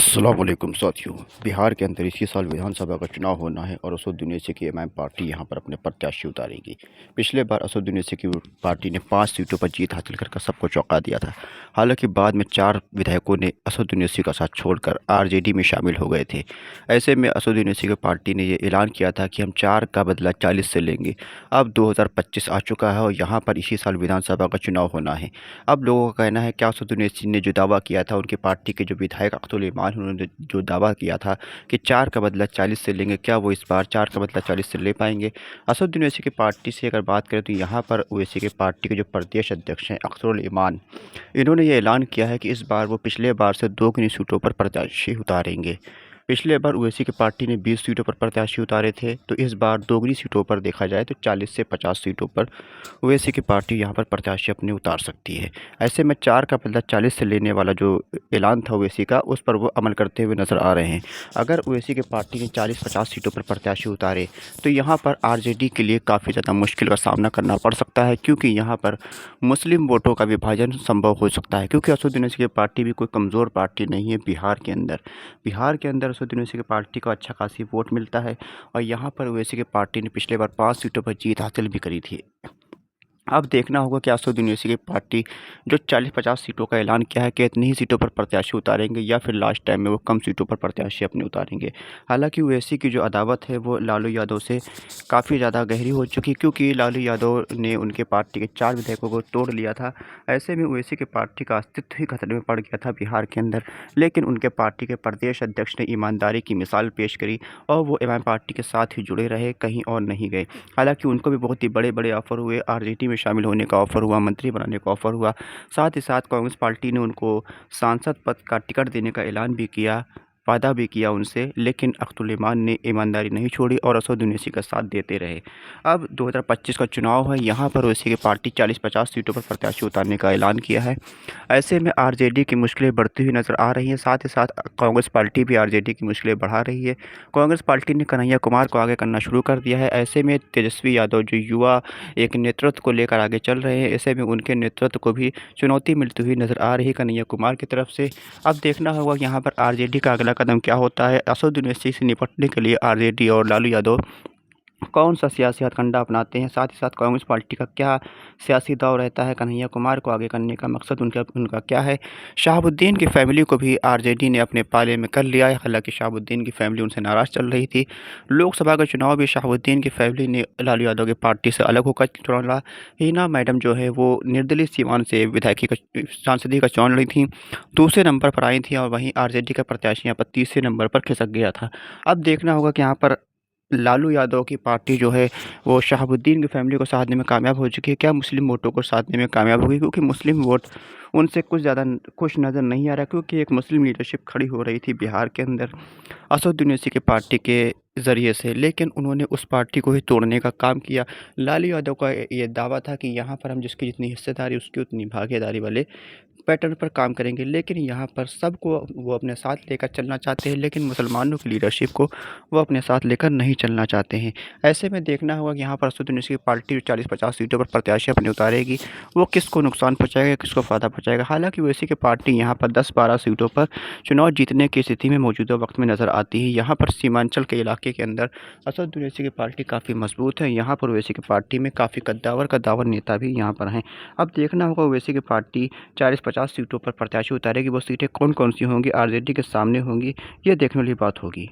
अस्सलाम वालेकुम साथियों। बिहार के अंदर इसी साल विधानसभा का चुनाव होना है और असदुद्दीन ओवैसी की एमआईएम पार्टी यहां पर अपने प्रत्याशी उतारेगी। पिछले बार असदुद्दीन ओवैसी की पार्टी ने 5 सीटों पर जीत हासिल कर सबको चौंका दिया था। हालांकि बाद में 4 विधायकों ने असदुद्दीन ओवैसी का साथ छोड़कर आरजेडी में शामिल हो गए थे। ऐसे में असदुद्दीन ओवैसी की पार्टी ने ये ऐलान किया था कि हम 4 का बदला 40 से लेंगे। अब 2025 आ चुका है और यहाँ पर इसी साल विधानसभा का चुनाव होना है। अब लोगों का कहना है क्या असदुद्दीन ओवैसी ने जो दावा किया था, उनकी पार्टी के जो विधायक अख्तुल इमान उन्होंने जो दावा किया था कि 4 का बदला 40 से लेंगे, क्या वो इस बार 4 का बदला 40 से ले पाएंगे? असदुद्दीन ओवैसी की पार्टी से अगर बात करें तो यहाँ पर ओवैसी की पार्टी के जो प्रदेश अध्यक्ष हैं अख्तुल इमान, इन्होंने ये ऐलान किया है कि इस बार वो पिछले बार से दोगुनी सीटों पर प्रत्याशी उतारेंगे। पिछले बार ओवैसी की पार्टी ने 20 सीटों पर प्रत्याशी उतारे थे, तो इस बार दोगुनी सीटों पर देखा जाए तो 40 से 50 सीटों पर ओवैसी की पार्टी यहाँ पर प्रत्याशी अपने उतार सकती है। ऐसे में 4 का बदला 40 से लेने वाला जो ऐलान था ओवैसी का, उस पर वो अमल करते हुए नज़र आ रहे हैं। अगर ओवैसी की पार्टी ने 40-50 सीटों पर प्रत्याशी उतारे तो यहाँ पर आरजेडी के लिए काफ़ी ज़्यादा मुश्किल का सामना करना पड़ सकता है, क्योंकि यहाँ पर मुस्लिम वोटों का विभाजन संभव हो सकता है। क्योंकि असदुद्दीन ओवैसी की पार्टी भी कोई कमज़ोर पार्टी नहीं है बिहार के अंदर असदुद्दीन ओवैसी की पार्टी को अच्छा खासी वोट मिलता है और यहाँ पर ओवैसी की पार्टी ने पिछले बार 5 सीटों पर जीत हासिल भी करी थी। अब देखना होगा कि असदुद्दीन ओवैसी की पार्टी जो 40-50 सीटों का ऐलान किया है, कि इतनी ही सीटों पर प्रत्याशी उतारेंगे या फिर लास्ट टाइम में वो कम सीटों पर प्रत्याशी अपने उतारेंगे। हालांकि ओवैसी की जो अदावत है वो लालू यादव से काफ़ी ज़्यादा गहरी हो चुकी है, क्योंकि लालू यादव ने उनके पार्टी के 4 विधायकों को तोड़ लिया था। ऐसे में ओवैसी की पार्टी का अस्तित्व ही खतरे में पड़ गया था बिहार के अंदर। लेकिन उनके पार्टी के प्रदेश अध्यक्ष ने ईमानदारी की मिसाल पेश करी और वो एमआईएम पार्टी के साथ ही जुड़े रहे, कहीं और नहीं गए। हालांकि उनको भी बहुत ही बड़े-बड़े ऑफ़र हुए, आरजेडी में शामिल होने का ऑफ़र हुआ, मंत्री बनाने का ऑफ़र हुआ। साथ ही साथ कांग्रेस पार्टी ने उनको सांसद पद का टिकट देने का ऐलान भी किया, वादा भी किया उनसे, लेकिन अख्तुल इमान ने ईमानदारी नहीं छोड़ी और असदुद्दीन ओवैसी का साथ देते रहे। अब 2025 का चुनाव है, यहाँ पर ओवैसी की पार्टी 40-50 सीटों पर प्रत्याशी उतारने का ऐलान किया है। ऐसे में आरजेडी की मुश्किलें बढ़ती हुई नज़र आ रही हैं। साथ ही साथ कांग्रेस पार्टी भी आरजेडी की मुश्किलें बढ़ा रही है। कांग्रेस पार्टी ने कन्हैया कुमार को आगे करना शुरू कर दिया है। ऐसे में तेजस्वी यादव जो युवा एक नेतृत्व को लेकर आगे चल रहे हैं, ऐसे में उनके नेतृत्व को भी चुनौती मिलती हुई नज़र आ रही है कन्हैया कुमार की तरफ से। अब देखना होगा यहाँ पर आरजेडी का अगला कदम क्या होता है। असदुद्दीन ओवैसी से निपटने के लिए आरजेडी और लालू यादव कौन सा सियासी हथकंडा अपनाते हैं, साथ ही साथ कांग्रेस पार्टी का क्या सियासी दांव रहता है, कन्हैया कुमार को आगे करने का मकसद उनका क्या है। शहाबुद्दीन की फैमिली को भी आरजेडी ने अपने पाले में कर लिया है। हालांकि शहाबुद्दीन की फैमिली उनसे नाराज़ चल रही थी। लोकसभा का चुनाव भी शहाबुद्दीन की फैमिली ने लालू यादव की पार्टी से अलग होकर चुना। हिना मैडम जो है वो निर्दलीय सीमान से विधायकी का सांसदीय का चुन रही थी, दूसरे नंबर पर आई थी और वहीं आरजेडी का प्रत्याशी यहाँ पर तीसरे नंबर पर खिसक गया था। अब देखना होगा कि यहाँ पर लालू यादव की पार्टी जो है वो शहाबुद्दीन की फैमिली को साधने में कामयाब हो चुकी है, क्या मुस्लिम वोटों को साधने में कामयाब होगी? क्योंकि मुस्लिम वोट उनसे कुछ ज़्यादा खुश नज़र नहीं आ रहा, क्योंकि एक मुस्लिम लीडरशिप खड़ी हो रही थी बिहार के अंदर असदुद्दीन ओवैसी की पार्टी के ज़रिए से, लेकिन उन्होंने उस पार्टी को ही तोड़ने का काम किया। लालू यादव का ये दावा था कि यहाँ पर हम जिसकी जितनी हिस्सेदारी उसकी उतनी भागीदारी वाले पैटर्न पर काम करेंगे, लेकिन यहाँ पर सबको वो अपने साथ लेकर चलना चाहते हैं, लेकिन मुसलमानों की लीडरशिप को वो अपने साथ लेकर नहीं चलना चाहते हैं। ऐसे में देखना होगा कि यहाँ पर असदुद्दीन ओवैसी की पार्टी 40-50 सीटों पर प्रत्याशी अपने उतारेगी, वो किसको नुकसान पहुँचाएगा, किसको फ़ायदा पहुँचाएगा। हालाँकि ओवैसी की पार्टी यहाँ पर 10-12 सीटों पर चुनाव जीतने की स्थिति में मौजूदा वक्त में नज़र आती है। यहाँ पर सीमांचल के इलाके के अंदर असदुद्दीन ओवैसी की पार्टी काफ़ी मजबूत है। यहाँ पर ओवैसी की पार्टी में काफ़ी कद्दावर नेता भी यहाँ पर हैं। अब देखना होगा ओवैसी की पार्टी 40-50 सीटों पर प्रत्याशी उतारेगी, वो सीटें कौन-कौन सी होंगी, आरजेडी के सामने होंगी, ये देखने वाली बात होगी।